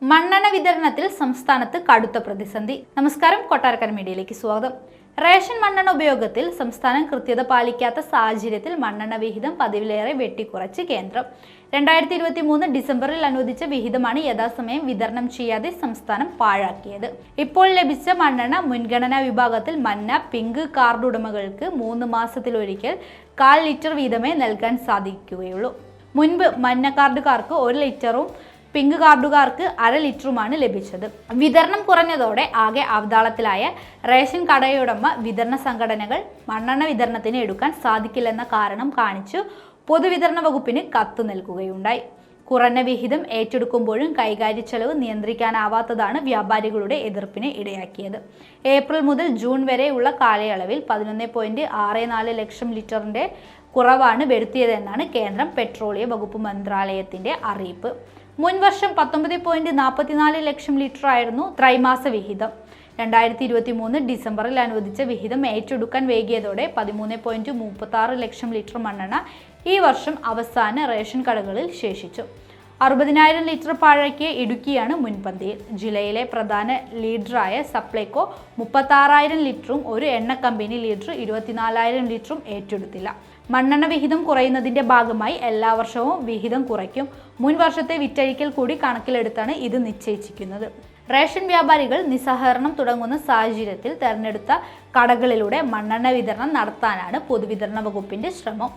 മണ്ണെണ്ണ വിതരണത്തിൽ സംസ്ഥാനത്ത് കടുത്ത പ്രതിസന്ധി. നമസ്കാരം, കൊട്ടാരക്കര മീഡിയയിലേക്ക് സ്വാഗതം. റേഷൻ മണ്ണെണ്ണ ഉപയോഗത്തിൽ സംസ്ഥാനം കൃത്യത പാലിക്കാത്ത സാഹചര്യത്തിൽ മണ്ണെണ്ണ വിഹിതം പതിവിലേറെ വെട്ടിക്കുറച്ച് കേന്ദ്രം. 2023 ഡിസംബറിൽ അനുവദിച്ച വിഹിതമാണ് യഥാസമയം വിതരണം ചെയ്യാതെ സംസ്ഥാനം പാഴാക്കിയത്. ഇപ്പോൾ ലഭിച്ച മണ്ണെണ്ണ മുൻഗണനാ വിഭാഗത്തിൽ മഞ്ഞ, പിങ്ക് കാർഡ് ഉടമകൾക്ക് 3 മാസത്തിലൊരിക്കൽ 1/4 ലിറ്റർ വീതമേ നൽകാൻ സാധിക്കുകയുള്ളൂ. മുൻപ് മഞ്ഞ കാർഡുകാർക്ക് 1 ലിറ്ററും പിങ്ക് കാർഡുകാർക്ക് 1/2 ലിറ്ററുമാണ് ലഭിച്ചത്. വിതരണം കുറഞ്ഞതോടെ ആകെ അവതാളത്തിലായ റേഷൻ കടയുടമ വിതരണ സംഘടനകൾ മണ്ണെണ്ണ വിതരണത്തിന് എടുക്കാൻ സാധിക്കില്ലെന്ന കാരണം കാണിച്ചു പൊതുവിതരണ വകുപ്പിന് കത്ത് നൽകുകയുണ്ടായി. കുറഞ്ഞ വിഹിതം ഏറ്റെടുക്കുമ്പോഴും കൈകാര്യ ചെലവ് നിയന്ത്രിക്കാനാവാത്തതാണ് വ്യാപാരികളുടെ എതിർപ്പിന് ഇടയാക്കിയത്. ഏപ്രിൽ മുതൽ ജൂൺ വരെയുള്ള കാലയളവിൽ 11.64 ലക്ഷം ലിറ്ററിന്റെ കുറവാണ് വരുത്തിയതെന്നാണ് കേന്ദ്രം പെട്രോളിയം വകുപ്പ് മന്ത്രാലയത്തിന്റെ അറിയിപ്പ്. മുൻവർഷം 19.44 ലക്ഷം ലിറ്റർ ആയിരുന്നു ത്രൈമാസ വിഹിതം. 2023 ഡിസംബറിൽ അനുവദിച്ച വിഹിതം ഏറ്റെടുക്കാൻ വൈകിയതോടെ 13.36 ലക്ഷം ലിറ്റർ മണ്ണെണ്ണ ഈ വർഷം അവസാന റേഷൻ കടകളിൽ ശേഷിച്ചു. 60,000 ലിറ്റർ പാഴാക്കിയ ഇടുക്കിയാണ് മുൻപന്തിയിൽ. ജില്ലയിലെ പ്രധാന ലീഡറായ സപ്ലൈകോ 36,000 ലിറ്ററും ഒരു എണ്ണ കമ്പനി ലീഡർ 24,000 ലിറ്ററും ഏറ്റെടുത്തില്ല. മണ്ണെണ്ണ വിഹിതം കുറയുന്നതിന്റെ ഭാഗമായി എല്ലാ വർഷവും വിഹിതം കുറയ്ക്കും. മുൻ വർഷത്തെ വിറ്റഴിക്കൽ കൂടി കണക്കിലെടുത്താണ് ഇത് നിശ്ചയിച്ചിരിക്കുന്നത്. റേഷൻ വ്യാപാരികൾ നിസ്സഹകരണം തുടങ്ങുന്ന സാഹചര്യത്തിൽ തെരഞ്ഞെടുത്ത കടകളിലൂടെ മണ്ണെണ്ണ വിതരണം നടത്താനാണ് പൊതുവിതരണ വകുപ്പിന്റെ ശ്രമം.